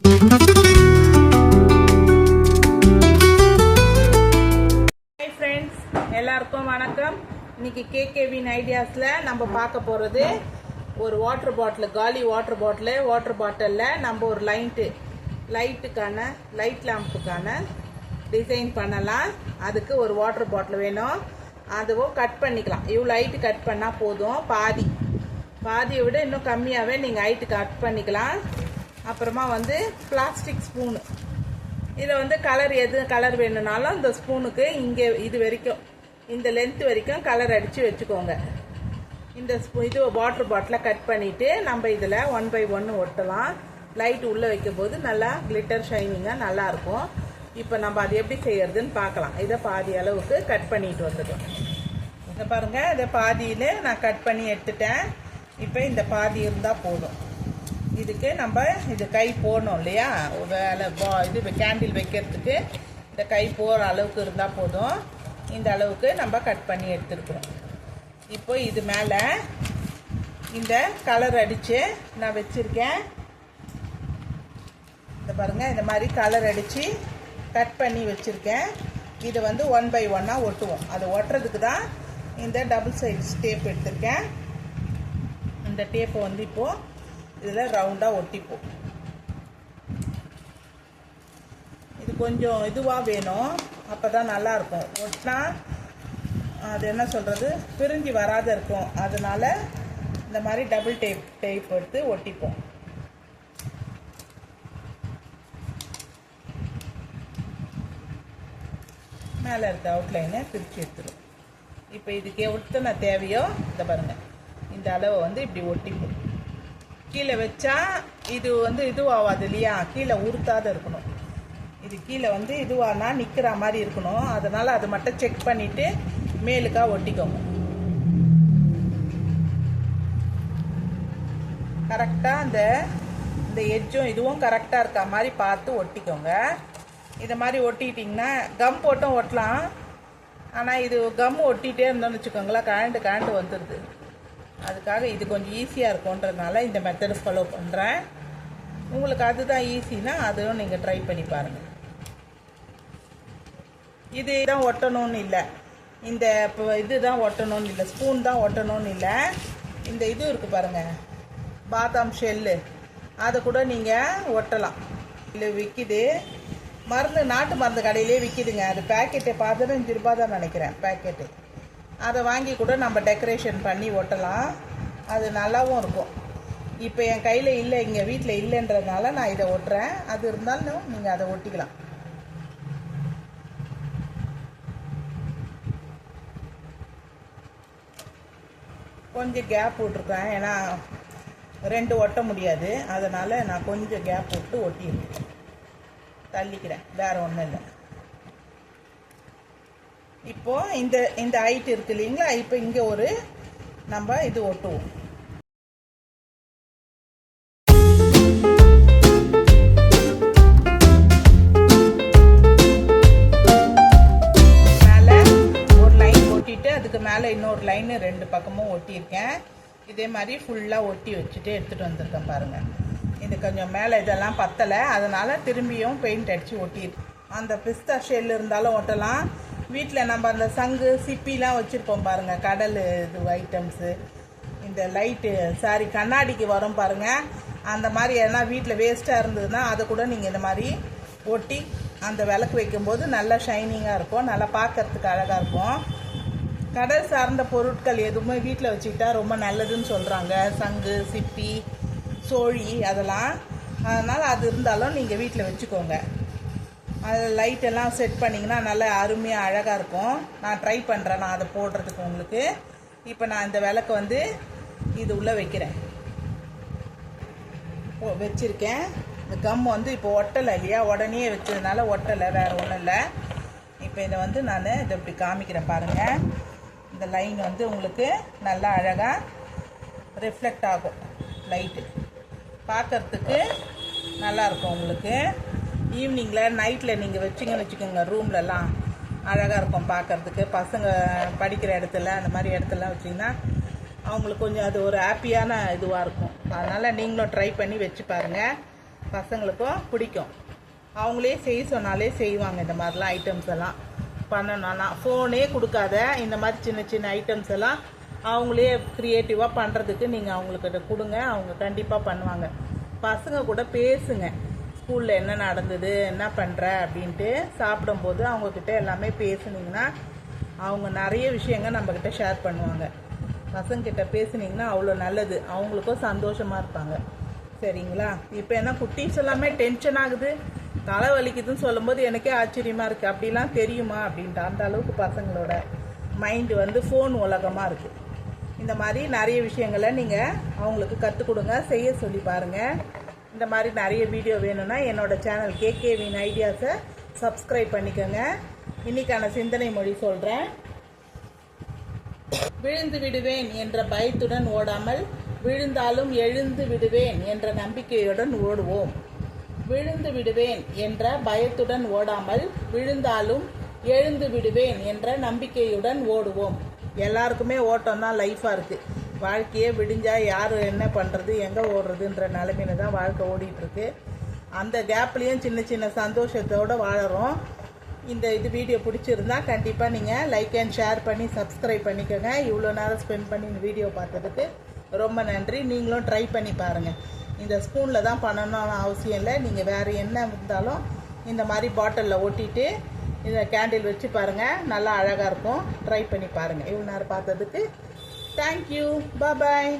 Hi friends, எல்லாருக்கும் வணக்கம். இன்னைக்கு கேகேவின் ஐடியாஸில் நம்ம பார்க்க போகிறது ஒரு வாட்டர் பாட்டில், காலி வாட்டர் பாட்டிலில் நம்ம ஒரு லைட்டுக்கான லைட் லேம்புக்கான டிசைன் பண்ணலாம். அதுக்கு ஒரு வாட்டர் பாட்டில் வேணும். அதுவும் கட் பண்ணிக்கலாம். இவ்வளோ ஹைட்டு கட் பண்ணால் போதும். பாதியை விட இன்னும் கம்மியாகவே நீங்கள் ஹைட்டு கட் பண்ணிக்கலாம். அப்புறமா பிளாஸ்டிக் ஸ்பூனு, இதில் கலர் வேணும்னாலும் இந்த ஸ்பூனுக்கு இங்கே இது வரைக்கும், இந்த லென்த் வரைக்கும் கலர் அடித்து வச்சுக்கோங்க. இது வாட்டர் பாட்டிலை கட் பண்ணிவிட்டு நம்ம இதில் 1 by 1 ஒட்டலாம். லைட் உள்ளே வைக்கும் போது நல்லா கிளிட்டர் ஷைனிங்காக நல்லாயிருக்கும். இப்போ நம்ம அது எப்படி செய்யறதுன்னு பார்க்கலாம். இதை பாதி அளவுக்கு கட் பண்ணிட்டு வந்துட்டோம். இதை பாருங்கள், இதை பாதியில் நான் கட் பண்ணி எடுத்துட்டேன். இப்போ இந்த பாதி இருந்தால் போதும். இதுக்கு நம்ம இது கை போடணும் இல்லையா, இது கேண்டில் வைக்கிறதுக்கு இந்த கை போகிற அளவுக்கு இருந்தால் போதும். இந்த அளவுக்கு நம்ம கட் பண்ணி எடுத்துருக்குறோம். இப்போ இது மேலே இந்த கலர் அடித்து நான் வச்சுருக்கேன். இந்த பாருங்கள், இந்த மாதிரி கலர் அடித்து கட் பண்ணி வச்சுருக்கேன். இதை 1 by 1 ஒட்டுவோம். அது ஒட்டுறதுக்கு தான் இந்த டபுள் சைட்ஸ் டேப் எடுத்திருக்கேன். இந்த டேப்பை இப்போது இதில் ரவுண்டாக ஒட்டிப்போம். இது கொஞ்சம் இதுவாக வேணும், அப்போ தான் நல்லாயிருக்கும். ஒட்டினா அது என்ன சொல்கிறது, பிரிஞ்சு வராத இருக்கும். அதனால் இந்த மாதிரி டபுள் டேப் எடுத்து ஒட்டிப்போம். மேலே இருக்க அவுட்லைனை பிரித்து எடுத்துடும். இப்போ இதுக்கு எத்தனை தேவையோ இதை பாருங்கள், இந்த அளவை இப்படி ஒட்டிப்போம். கீழே வச்சா இது இதுவாகாது இல்லையா, கீழே உறுத்தாத இருக்கணும். இது கீழே இதுவானா நிற்கிற மாதிரி இருக்கணும். அதனால் அதை மட்டும் செக் பண்ணிவிட்டு மேலுக்காக ஒட்டிக்கோங்க. கரெக்டாக இந்த எட்ஜும் இதுவும் கரெக்டாக இருக்க மாதிரி பார்த்து ஒட்டிக்கோங்க. இதை மாதிரி ஒட்டிட்டிங்கன்னா கம் போட்டும் ஒட்டலாம். ஆனால் இது கம் ஒட்டிகிட்டே இருந்தோம்னு வச்சுக்கோங்களேன், கழண்டு வந்துடுது. அதுக்காக இது கொஞ்சம் ஈஸியாக இருக்கும்ன்றதுனால இந்த மெத்தடு ஃபாலோ பண்ணுறேன். உங்களுக்கு அதுதான் ஈஸினா அதுவும் நீங்கள் ட்ரை பண்ணி பாருங்கள். இது தான் ஒட்டணும்னு இல்லை, இந்த இது தான் ஒட்டணும்னு இல்லை, ஸ்பூன் தான் ஒட்டணும்னு இல்லை. இந்த இது இருக்குது பாருங்கள், பாதாம் ஷெல்லு, அதை கூட நீங்கள் ஒட்டலாம். இல்லை விற்கிது, நாட்டு மருந்து கடையிலே விற்கிதுங்க. அது பேக்கெட்டு 15 ரூபா தான் நினைக்கிறேன் பேக்கெட்டு. அதை வாங்கி கூட நம்ம டெக்கரேஷன் பண்ணி ஒட்டலாம். அது நல்லாவும் இருக்கும். இப்போ என் கையில் இல்லை, இங்கே வீட்டில் இல்லைன்றதுனால நான் இதை ஒட்டுறேன். அது இருந்தாலும் நீங்கள் அதை ஒட்டிக்கலாம். கொஞ்சம் கேப் விட்ருக்கேன், ஏன்னா 2 ஒட்ட முடியாது. அதனால் நான் கொஞ்சம் கேப் விட்டு ஒட்டியிருக்கேன், தள்ளிக்கிறேன், வேறு ஒன்றும் இல்லை. இப்போது இந்த ஹைட் இருக்கு இல்லைங்களா, இப்போ இங்கே ஒரு நம்ம இது ஒட்டுவோம். மேலே ஒரு லைன் ஒட்டிட்டு அதுக்கு மேலே இன்னொரு லைன் 2 பக்கமும் ஒட்டியிருக்கேன். இதே மாதிரி ஃபுல்லாக ஒட்டி வச்சுட்டு எடுத்துகிட்டு வந்திருக்கேன் பாருங்கள். இது கொஞ்சம் மேலே இதெல்லாம் பத்தலை, அதனால் திரும்பியும் பெயிண்ட் அடித்து ஒட்டியிருக்கேன். அந்த பிஸ்தா ஷெல் இருந்தாலும் ஒட்டலாம். வீட்டில் நம்ம அந்த சங்கு சிப்பிலாம் வச்சுருப்போம் பாருங்கள், கடல் இது ஐட்டம்ஸு, இந்த லைட்டு கண்ணாடிக்கு வரும் பாருங்கள், அந்த மாதிரி எதனா வீட்டில் வேஸ்ட்டாக இருந்ததுன்னா அதை கூட நீங்கள் இந்த மாதிரி ஒட்டி அந்த விளக்கு வைக்கும்போது நல்லா ஷைனிங்காக இருக்கும், நல்லா பார்க்கறதுக்கு அழகாக இருக்கும். கடல் சார்ந்த பொருட்கள் எதுவுமே வீட்டில் வச்சுக்கிட்டா ரொம்ப நல்லதுன்னு சொல்கிறாங்க. சங்கு, சிப்பி, சோழி அதெல்லாம். அதனால் அது இருந்தாலும் நீங்கள் வீட்டில் வச்சுக்கோங்க. அது லைட்டெல்லாம் செட் பண்ணிங்கன்னா நல்லா அருமையாக அழகாக இருக்கும். நான் ட்ரை பண்ணுறேன் நான் அதை போடுறதுக்கு உங்களுக்கு. இப்போ நான் இந்த விளக்கு இது உள்ளே வைக்கிறேன், வச்சுருக்கேன். இந்த கம் இப்போ ஒட்டலை இல்லையா, உடனே வச்சதுனால ஒட்டலை, வேறு ஒன்றும் இல்லை. இப்போ இதை நான் இதை இப்படி காமிக்கிறேன் பாருங்கள். இந்த லைன் உங்களுக்கு நல்லா அழகாக ரிஃப்ளெக்ட் ஆகும். லைட்டு பார்க்குறதுக்கு நல்லாயிருக்கும். உங்களுக்கு ஈவினிங்கில் நைட்டில் நீங்கள் வச்சிங்கன்னு வச்சுக்கோங்க, ரூம்லலாம் அழகாக இருக்கும் பார்க்குறதுக்கு. பசங்க படிக்கிற இடத்துல அந்த மாதிரி இடத்துலலாம் வச்சிங்கன்னா அவங்களுக்கு கொஞ்சம் அது ஒரு ஹாப்பியான இதுவாக இருக்கும். அதனால் நீங்களும் ட்ரை பண்ணி வச்சு பாருங்கள். பசங்களுக்கும் பிடிக்கும். அவங்களே செய்ய சொன்னாலே செய்வாங்க. இந்த மாதிரிலாம் ஐட்டம்ஸ் எல்லாம் பண்ணணும்னா ஃபோனே கொடுக்காத இந்த மாதிரி சின்ன சின்ன ஐட்டம்ஸ் எல்லாம் அவங்களே க்ரியேட்டிவாக பண்ணுறதுக்கு நீங்கள் அவங்கக்கிட்ட கொடுங்க. அவங்க கண்டிப்பாக பண்ணுவாங்க. பசங்க கூட பேசுங்க. ஸ்கூலில் என்ன நடந்தது, என்ன பண்ணுற அப்படின்ட்டு சாப்பிடும்போது அவங்கக்கிட்ட எல்லாமே பேசுனீங்கன்னா அவங்க நிறைய விஷயங்கள் நம்மக்கிட்ட ஷேர் பண்ணுவாங்க. பசங்கிட்ட பேசுனீங்கன்னா அவ்வளோ நல்லது. அவங்களுக்கும் சந்தோஷமாக இருப்பாங்க. சரிங்களா? இப்போ என்ன குட்டீஸ் எல்லாமே டென்ஷன் ஆகுது, தலை வலிக்குதுன்னு சொல்லும்போது எனக்கே ஆச்சரியமாக இருக்குது. அப்படிலாம் தெரியுமா அப்படின்ட்டு அந்த அளவுக்கு பசங்களோட மைண்டு வந்து ஃபோன் உலகமாக இருக்குது. இந்த மாதிரி நிறைய விஷயங்களை நீங்கள் அவங்களுக்கு கற்றுக் கொடுங்க, செய்ய சொல்லி பாருங்கள். இந்த மாதிரி நிறைய வீடியோ வேணும்னா என்னோடய சேனல் கேகேவின் ஐடியாஸை சப்ஸ்கிரைப் பண்ணிக்கோங்க. இன்றைக்கான சிந்தனை மொழி சொல்கிறேன். விழுந்து விடுவேன் என்ற பயத்துடன் ஓடாமல் விழுந்தாலும் எழுந்து விடுவேன் என்ற நம்பிக்கையுடன் ஓடுவோம். விழுந்து விடுவேன் என்ற பயத்துடன் ஓடாமல் விழுந்தாலும் எழுந்து விடுவேன் என்ற நம்பிக்கையுடன் ஓடுவோம். எல்லாருக்குமே ஓட்டம் தான் லைஃபாக இருக்குது. வாழ்க்கையே விடிஞ்சால் யார் என்ன பண்ணுறது, எங்கே ஓடுறதுன்ற நிலைமையில தான் வாழ்க்கை ஓடிட்டுருக்கு. அந்த கேப்லேயும் சின்ன சின்ன சந்தோஷத்தோடு வாழறோம். இந்த வீடியோ பிடிச்சிருந்தா கண்டிப்பாக நீங்கள் லைக் அண்ட் ஷேர் பண்ணி சப்ஸ்கிரைப் பண்ணிக்கோங்க. இவ்வளோ நேரம் ஸ்பெண்ட் பண்ணி இந்த வீடியோ பார்த்ததுக்கு ரொம்ப நன்றி. நீங்களும் ட்ரை பண்ணி பாருங்கள். இந்த ஸ்பூனில் தான் பண்ணணும்னு அவசியம் இல்லை. நீங்கள் வேறு என்ன இருந்தாலும் இந்த மாதிரி பாட்டிலில் ஒட்டிட்டு இதை கேண்டில் வச்சு பாருங்கள். நல்லா அழகாக இருக்கும். ட்ரை பண்ணி பாருங்கள். இவ்வளோ நேரம் பார்த்ததுக்கு தேங்க்யூ. பாய்.